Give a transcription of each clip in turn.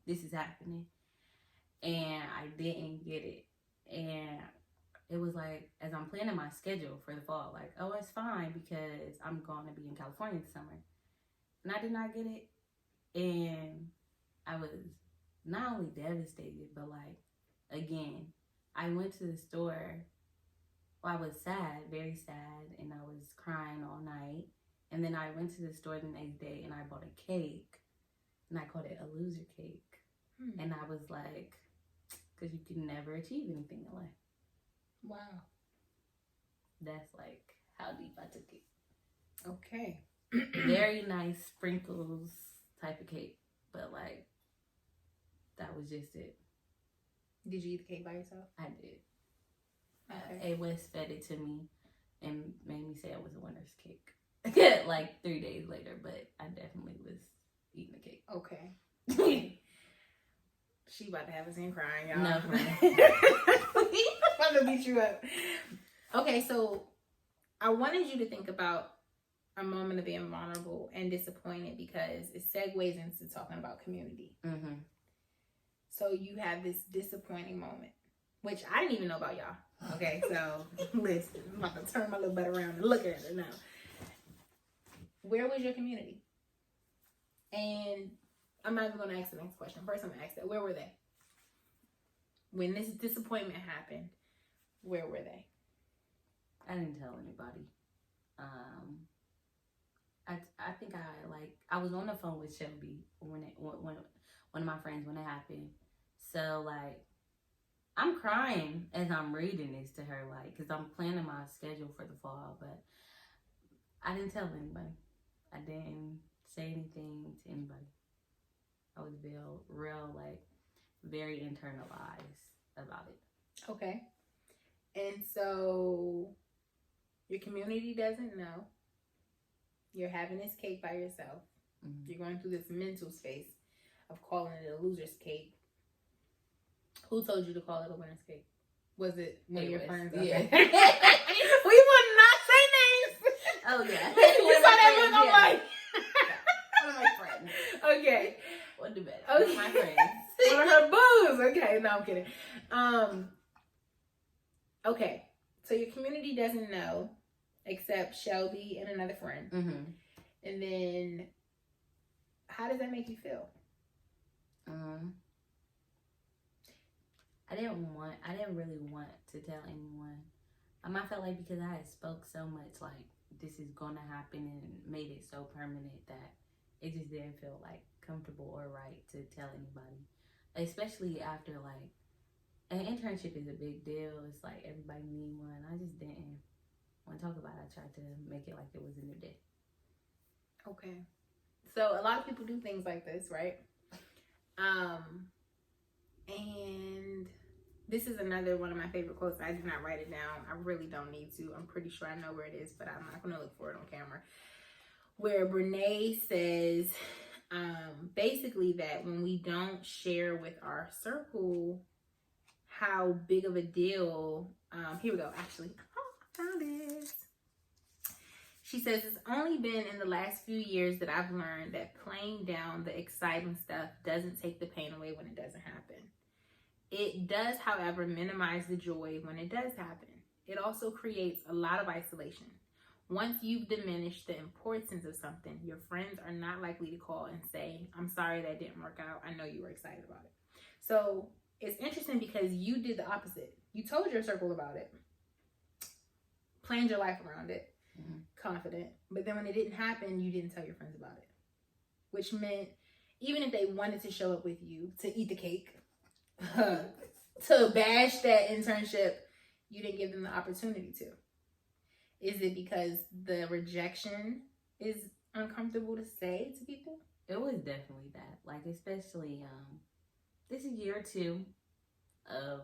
this is happening. And I didn't get it. And it was like, as I'm planning my schedule for the fall, like, oh, it's fine because I'm going to be in California this summer. And I did not get it. And I was not only devastated, but like, again, I went to the store. Well, I was sad, very sad, and I was crying all night. And then I went to the store the next day and I bought a cake. And I called it a loser cake. And I was like, because you can never achieve anything in life. Wow. That's like how deep I took it. Okay. Very nice sprinkles type of cake. But like, that was just it. Did you eat the cake by yourself? I did. Okay. A-West fed it to me and made me say it was a winner's cake. Like 3 days later, but I definitely was eating the cake. Okay. She about to have us in crying, y'all. No, I'm gonna beat you up. Okay, so I wanted you to think about a moment of being vulnerable and disappointed because it segues into talking about community. Mm-hmm. So you have this disappointing moment, which I didn't even know about y'all. Okay, so listen, I'm about to turn my little butt around and look at it now. Where was your community? And I'm not even going to ask the next question. First, I'm going to ask that. Where were they? When this disappointment happened, where were they? I didn't tell anybody. I think I was on the phone with Shelby when one of my friends when it happened. So like, I'm crying as I'm reading this to her, like, because I'm planning my schedule for the fall, but I didn't tell anybody. I didn't say anything to anybody. I was real, like, very internalized about it. Okay. And so your community doesn't know. You're having this cake by yourself. Mm-hmm. You're going through this mental space of calling it a loser's cake. Who told you to call it a winner's cake? Was it one of your friends? Yeah. Okay. We would not say names. Oh, yeah. You saw that look, I'm like... One of my friends. Okay. One of better. Okay. One of my friends. One of her boos. Okay, no, I'm kidding. Okay. So your community doesn't know except Shelby and another friend. Mm-hmm. And then how does that make you feel? I didn't really want to tell anyone. I felt like because I had spoke so much like this is gonna happen and made it so permanent that it just didn't feel like comfortable or right to tell anybody. Especially after like an internship is a big deal. It's like everybody need one. I just didn't want to talk about it. I tried to make it like it was a new day. Okay. So a lot of people do things like this, right? And this is another one of my favorite quotes. I did not write it down. I really don't need to. I'm pretty sure I know where it is, but I'm not going to look for it on camera. Where Brene says, basically that when we don't share with our circle how big of a deal, here we go, actually. Oh, I found it. She says, it's only been in the last few years that I've learned that playing down the exciting stuff doesn't take the pain away when it doesn't happen. It does, however, minimize the joy when it does happen. It also creates a lot of isolation. Once you've diminished the importance of something, your friends are not likely to call and say, I'm sorry that didn't work out. I know you were excited about it. So it's interesting because you did the opposite. You told your circle about it, planned your life around it, confident. But then when it didn't happen, you didn't tell your friends about it. Which meant even if they wanted to show up with you to eat the cake, to bash that internship, you didn't give them the opportunity to. Is it because the rejection is uncomfortable to say to people? It was definitely that. Like, especially, this is year 2 of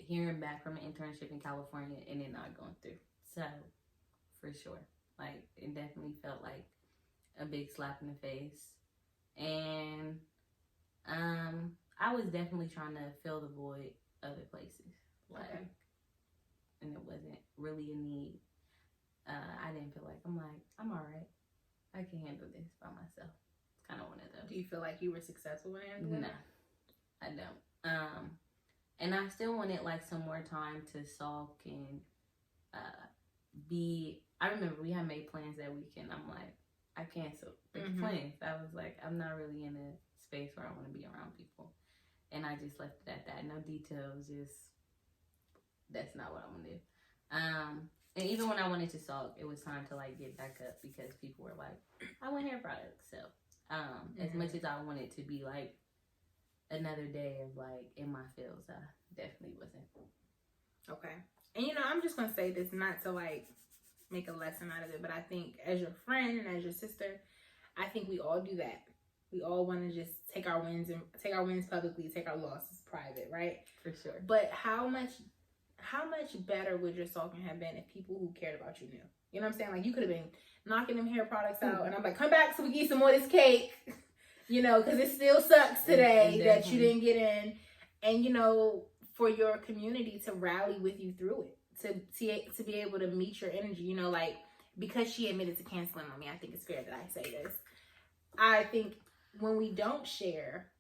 hearing back from an internship in California and it not going through. So, for sure. Like, it definitely felt like a big slap in the face. And, I was definitely trying to fill the void other places. Like, okay. And it wasn't really a need. I didn't feel like, I'm all right. I can handle this by myself. It's kind of one of those. Do you feel like you were successful in handling No, I don't. And I still wanted like some more time to sulk and be. I remember we had made plans that weekend. I'm like, I canceled the plans. I was like, I'm not really in a space where I want to be around people, and I just left it at that. No details. Just that's not what I want to do. And even when I wanted to sulk, it was time to like get back up because people were like, I want hair products. So as much as I wanted to be like another day of like in my fields, I definitely wasn't. Okay. And you know, I'm just gonna say this not to like make a lesson out of it, but I think as your friend and as your sister, I think we all do that. We all want to just take our wins publicly, take our losses private, right? For sure. But how much better would your sulking have been if people who cared about you knew? You know what I'm saying? Like, you could have been knocking them hair products out, and I'm like, come back so we get some more of this cake, you know, because it still sucks today that you didn't get in. And, you know, for your community to rally with you through it, to be able to meet your energy, you know, like, because she admitted to canceling on me, I think it's fair that I say this. I think when we don't share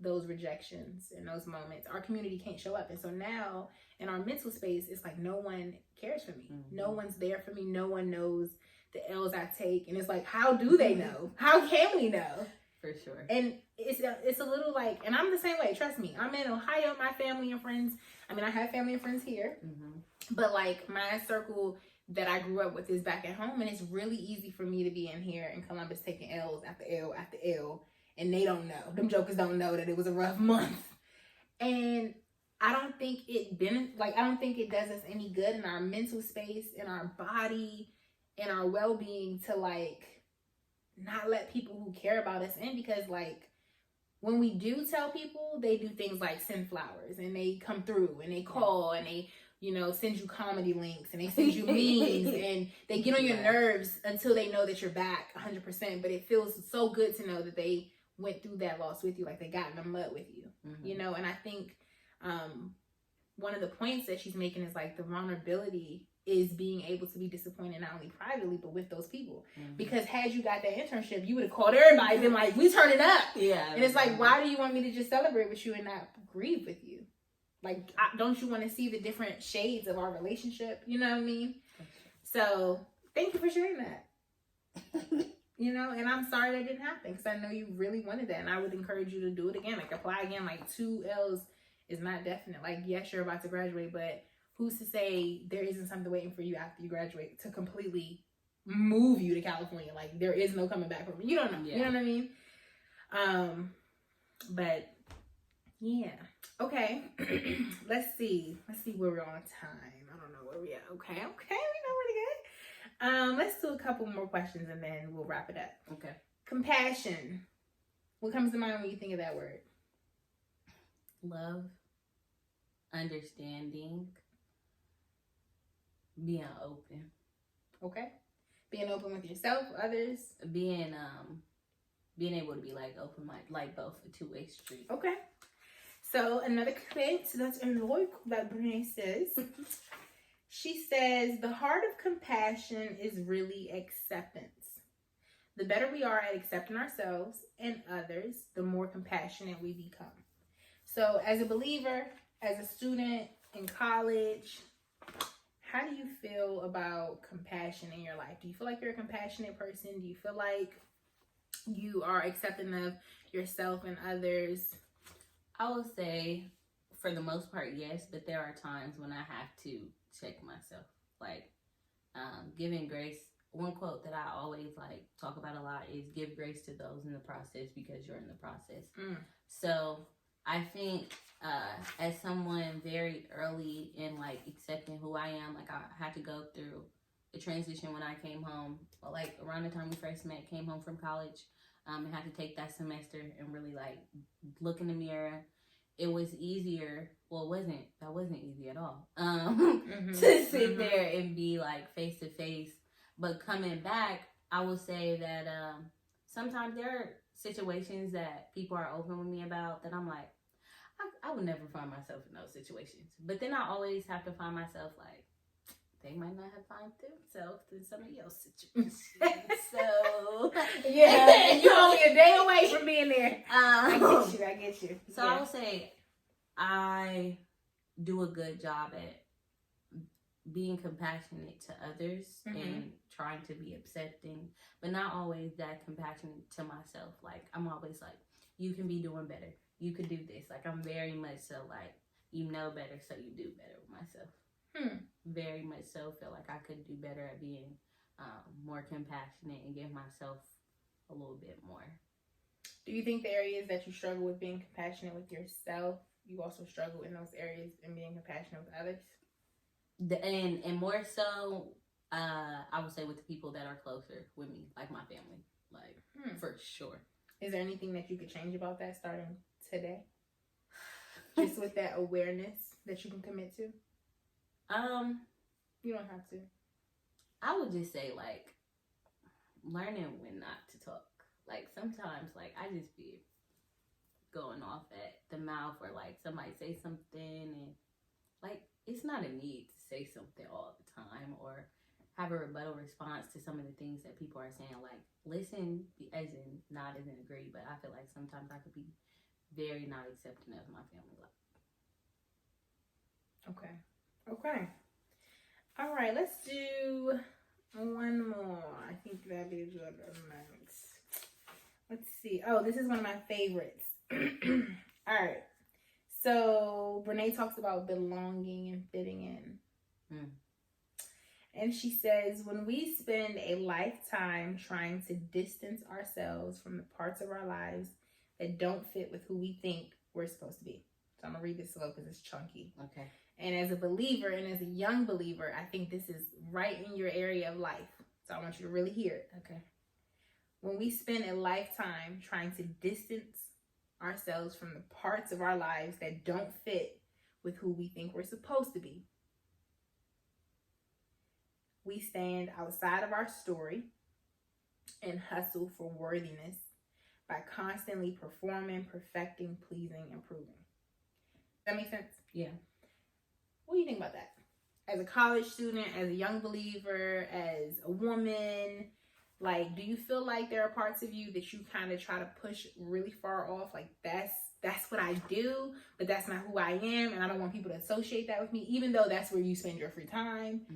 those rejections and those moments, our community can't show up. And so now in our mental space, it's like no one cares for me. No one's there for me. No one knows the L's I take. And it's like, how do they know? How can we know? For sure. And it's a little like, and I'm the same way, trust me. I'm in Ohio, my family and friends. I mean, I have family and friends here, but like my circle that I grew up with is back at home. And it's really easy for me to be in here in Columbus taking L's after L after L. And they don't know. Them jokers don't know that it was a rough month. And I don't think it does us any good in our mental space, in our body, in our well-being to like not let people who care about us in, because like when we do tell people, they do things like send flowers and they come through and they call and they, you know, send you comedy links and they send you memes and they get on your nerves until they know that you're back 100%. But it feels so good to know that they went through that loss with you, like they got in the mud with you, you know. And I think one of the points that she's making is like the vulnerability is being able to be disappointed not only privately but with those people, because had you got that internship, you would have called everybody and been like, we turning up. And it's like, why do you want me to just celebrate with you and not grieve with you? Like, don't you want to see the different shades of our relationship? You know what I mean? So thank you for sharing that. You know, and I'm sorry that didn't happen, because I know you really wanted that, and I would encourage you to do it again. Like, apply again. Like, 2 L's is not definite. Like, yes, you're about to graduate, but who's to say there isn't something waiting for you after you graduate to completely move you to California? Like, there is no coming back from it. You don't know. You know what I mean? But yeah. Okay. Let's see where we're on time. I don't know where we at. Okay, we know where to get. Let's do a couple more questions and then we'll wrap it up. Okay. Compassion. What comes to mind when you think of that word? Love, understanding, being open. Okay. Being open with yourself, others. Being able to be like open minded, like both a two-way street. Okay. So another quote that's in Lord that Brene says. She says, the heart of compassion is really acceptance. The better we are at accepting ourselves and others, the more compassionate we become. So as a believer, as a student in college, how do you feel about compassion in your life? Do you feel like you're a compassionate person? Do you feel like you are accepting of yourself and others? I would say for the most part, yes, but there are times when I have to check myself, like giving grace. One quote that I always like talk about a lot is give grace to those in the process because you're in the process. So I think as someone very early in like accepting who I am, like I had to go through the transition when I came home, like around the time we first met, came home from college, and had to take that semester and really like look in the mirror. It was easier. Well, that wasn't easy at all. To sit there and be like face to face. But coming back, I would say that sometimes there are situations that people are open with me about that I'm like, I would never find myself in those situations. But then I always have to find myself like, they might not have found themselves in some of your situations. So yeah, you're only a day away from being there. I get you. So I would say I do a good job at being compassionate to others and trying to be accepting, but not always that compassionate to myself. Like, I'm always like, you can be doing better. You could do this. Like, I'm very much so like, you know better, so you do better with myself. Very much so feel like I could do better at being more compassionate and give myself a little bit more. Do you think the areas that you struggle with being compassionate with yourself, you also struggle in those areas in being compassionate with others? And more so, I would say with the people that are closer with me, like my family, like for sure. Is there anything that you could change about that starting today? Just with that awareness that you can commit to? You don't have to. I would just say, like, learning when not to talk. Like, sometimes, like, I just be going off at the mouth, or like somebody say something and like, it's not a need to say something all the time or have a rebuttal response to some of the things that people are saying. Like, listen, as in not as in agree, but I feel like sometimes I could be very not accepting of my family life. Okay. All right, let's do one more. I think that'd be a good amount. Let's see. Oh, this is one of my favorites. All right. So Brene talks about belonging and fitting in. And she says, when we spend a lifetime trying to distance ourselves from the parts of our lives that don't fit with who we think we're supposed to be. So I'm going to read this slow because it's chunky. Okay. And as a believer and as a young believer, I think this is right in your area of life. So I want you to really hear it. Okay. When we spend a lifetime trying to distance ourselves from the parts of our lives that don't fit with who we think we're supposed to be, we stand outside of our story and hustle for worthiness by constantly performing, perfecting, pleasing, and proving. Does that make sense? Yeah. What do you think about that? As a college student, as a young believer, as a woman, like, do you feel like there are parts of you that you kind of try to push really far off? Like, that's what I do, but that's not who I am, and I don't want people to associate that with me, even though that's where you spend your free time.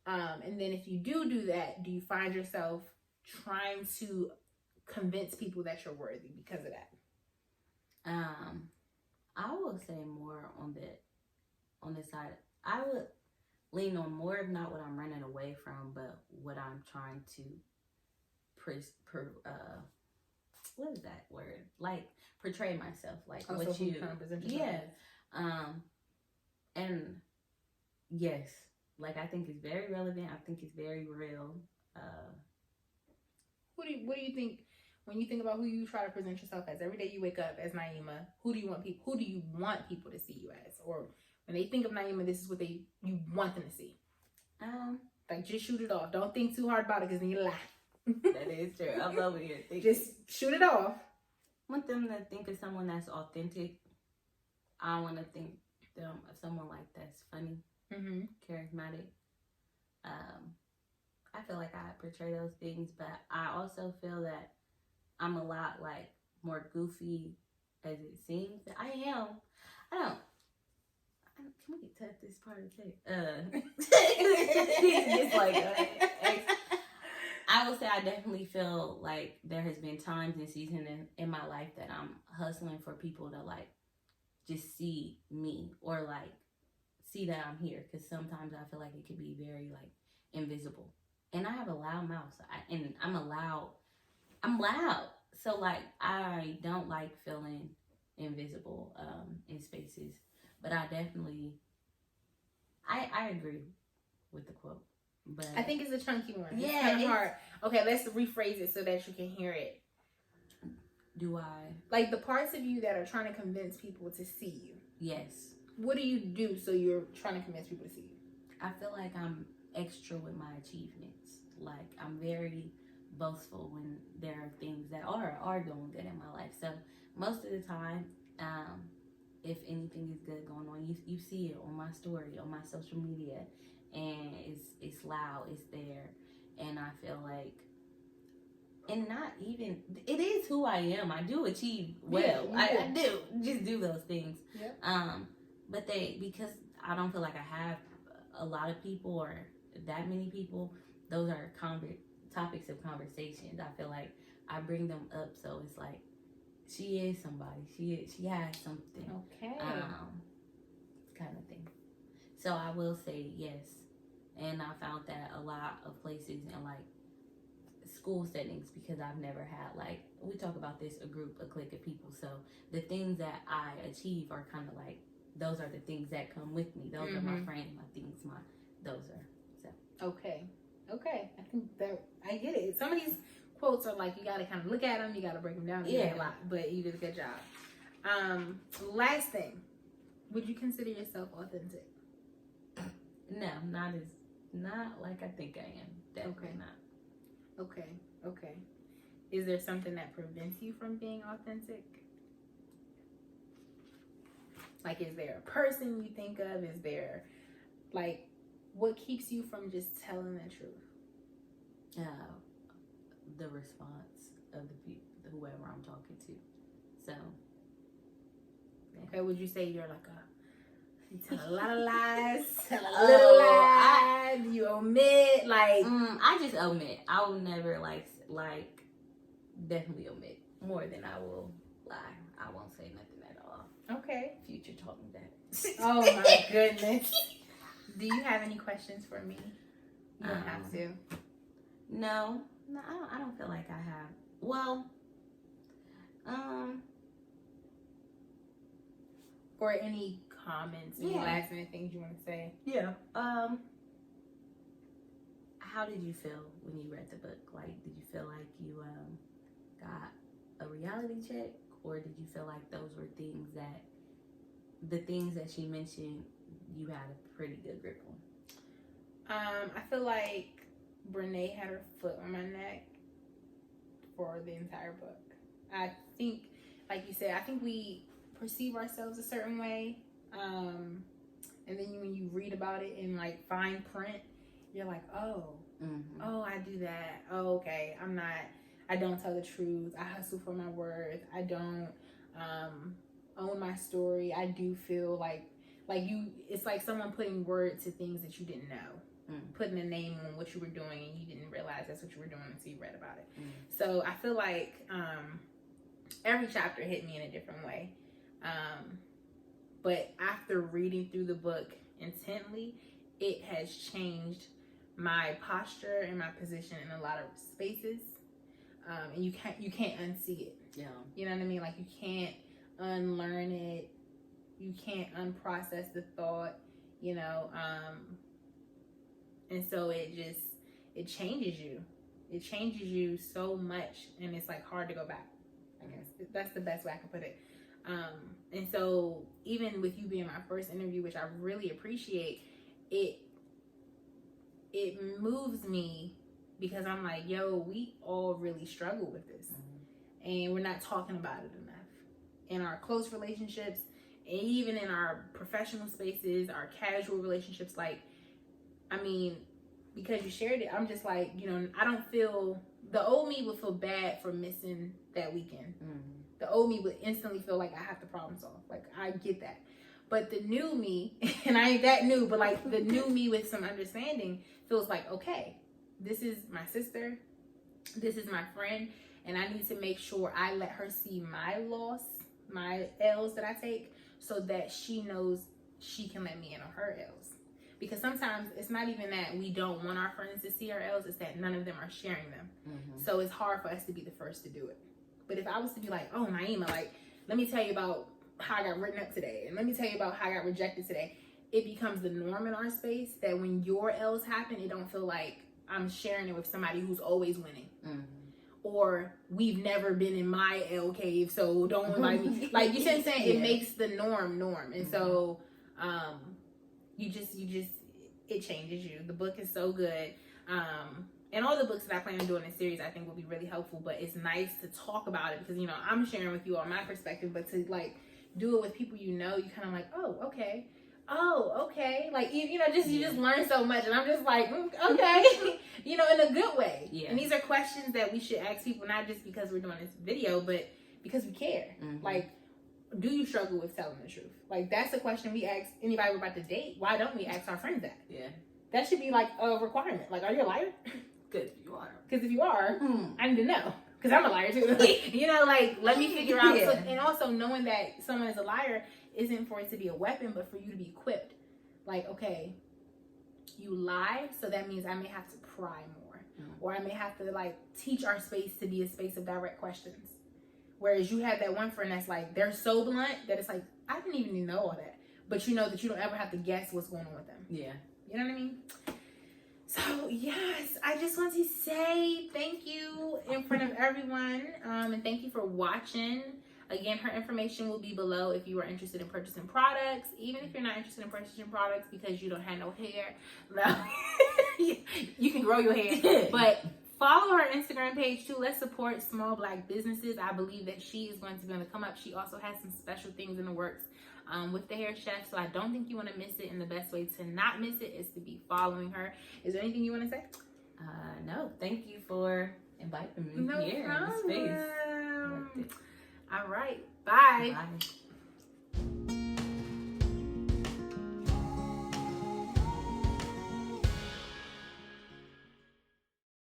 And then if you do that, do you find yourself trying to convince people that you're worthy because of that? I will say more on the side. I would lean on more of not what I'm running away from, but what I'm trying to what is that word? Like, portray myself, like what you kind of present yourself. And yes, like, I think it's very relevant. I think it's very real. What do you think when you think about who you try to present yourself as? Every day you wake up as Naima, who do you want people to see you as? Or when they think of Naima, this is what you want them to see. Like, just shoot it off. Don't think too hard about it, because then you lie. That is true. I'm over here thinking. Just shoot it off. I want them to think of someone that's authentic. I want to think them of someone like that's funny, charismatic. I feel like I portray those things, but I also feel that I'm a lot like more goofy as it seems. I am. Can we touch this part of the it's like I would say I definitely feel like there has been times and seasons in my life that I'm hustling for people to like just see me, or like see that I'm here, because sometimes I feel like it could be very like invisible. And I have a loud mouth, and I'm loud. So like, I don't like feeling invisible in spaces. But I definitely, I agree with the quote. But I think it's a chunky one. Yeah, it's kind of hard. Okay, let's rephrase it so that you can hear it. Do I? Like, the parts of you that are trying to convince people to see you. Yes. What do you do so you're trying to convince people to see you? I feel like I'm extra with my achievements. Like, I'm very boastful when there are things that are going good in my life. So most of the time, if anything is good going on. You see it on my story, on my social media, and it's loud, it's there, and I feel like, and not even, it is who I am. I do achieve well. I do just do those things. Yep. But because I don't feel like I have a lot of people or that many people, those are topics of conversations. I feel like I bring them up, so it's like she is somebody. She has something. Okay. Kind of thing. So I will say yes, and I found that a lot of places and like school settings, because I've never had, like, we talk about this, a clique of people. So the things that I achieve are kind of like, those are the things that come with me. Those are my friends, my things, those are, so. Okay. I think that, I get it. Some of these quotes are like, you got to kind of look at them, you got to break them down. A lot, but you did a good job. Last thing, would you consider yourself authentic? No, not like I think I am. Definitely not. Okay. Is there something that prevents you from being authentic? Like, is there a person you think of? Is there, like, what keeps you from just telling the truth? The response of the people, whoever I'm talking to. So, yeah. Okay, would you say you're like you tell a lot of lies, tell a little lies, you omit, like... I just omit. I will never, like, definitely omit more than I will lie. I won't say nothing at all. Okay. Future taught me that. Oh, my goodness. Do you have any questions for me? You don't have to. No, I don't feel like I have. Well, or any comments, any last minute things you want to say? Yeah. How did you feel when you read the book? Like, did you feel like you got a reality check, or did you feel like those were things that, the things that she mentioned, you had a pretty good grip on? I feel like Brene had her foot on my neck for the entire book. I think, like you said, I think we perceive ourselves a certain way, and then when you read about it in like fine print, you're like, oh, I do that. Oh, okay, I don't tell the truth. I hustle for my worth. I don't own my story. I do feel like you, it's like someone putting word to things that you didn't know, putting a name on what you were doing, and you didn't realize that's what you were doing until you read about it. So I feel like every chapter hit me in a different way. But after reading through the book intently, it has changed my posture and my position in a lot of spaces. And you can't unsee it. Yeah. You know what I mean? Like, you can't unlearn it. You can't unprocess the thought, you know. And so it changes you. It changes you so much, and it's like hard to go back. I guess that's the best way I can put it. And so even with you being my first interview, which I really appreciate, it moves me, because I'm like, yo, we all really struggle with this, and we're not talking about it enough in our close relationships, and even in our professional spaces, our casual relationships. Like, I mean, because you shared it, I'm just like, you know, I don't feel, the old me would feel bad for missing that weekend. The old me would instantly feel like I have to problem solve. Like, I get that. But the new me, and I ain't that new, but like the new me with some understanding feels like, okay, this is my sister, this is my friend, and I need to make sure I let her see my loss, my L's that I take, so that she knows she can let me in on her L's. Because sometimes it's not even that we don't want our friends to see our L's, it's that none of them are sharing them. So it's hard for us to be the first to do it. But if I was to be like, oh, Naima, like, let me tell you about how I got written up today, and let me tell you about how I got rejected today, it becomes the norm in our space that when your L's happen, it don't feel like I'm sharing it with somebody who's always winning. Or we've never been in my L cave, so don't invite me. Like, you see what I'm saying? It makes the norm. And so you just it changes you. The book is so good. And all the books that I plan on doing in this series, I think will be really helpful. But it's nice to talk about it because, you know, I'm sharing with you all my perspective, but to, like, do it with people you know, you kind of like, oh, okay. Oh, okay. Like, you know, just you just learn so much. And I'm just like, okay. You know, in a good way. Yeah. And these are questions that we should ask people, not just because we're doing this video, but because we care. Like, do you struggle with telling the truth? Like, that's a question we ask anybody we're about to date. Why don't we ask our friends that? Yeah. That should be like a requirement. Like, are you a liar? Good, you are. Because if you are, I need to know. Because I'm a liar too. You know, like, let me figure out. Yeah. So, and also knowing that someone is a liar isn't for it to be a weapon, but for you to be equipped. Like, okay, you lie, so that means I may have to pry more. Or I may have to, like, teach our space to be a space of direct questions. Whereas you have that one friend that's like, they're so blunt that it's like, I didn't even know all that. But you know that you don't ever have to guess what's going on with them. Yeah. You know what I mean? So, yes, I just want to say thank you in front of everyone. And thank you for watching. Again, her information will be below if you are interested in purchasing products. Even if you're not interested in purchasing products because you don't have no hair. No. You can grow your hair. But follow her Instagram page too. Let's support small Black businesses. I believe that she is going to be on the come up. She also has some special things in the works with the hair chef. So I don't think you want to miss it. And the best way to not miss it is to be following her. Is there anything you want to say? No. Thank you for inviting me No here problem. in the space. All right. Bye. Bye.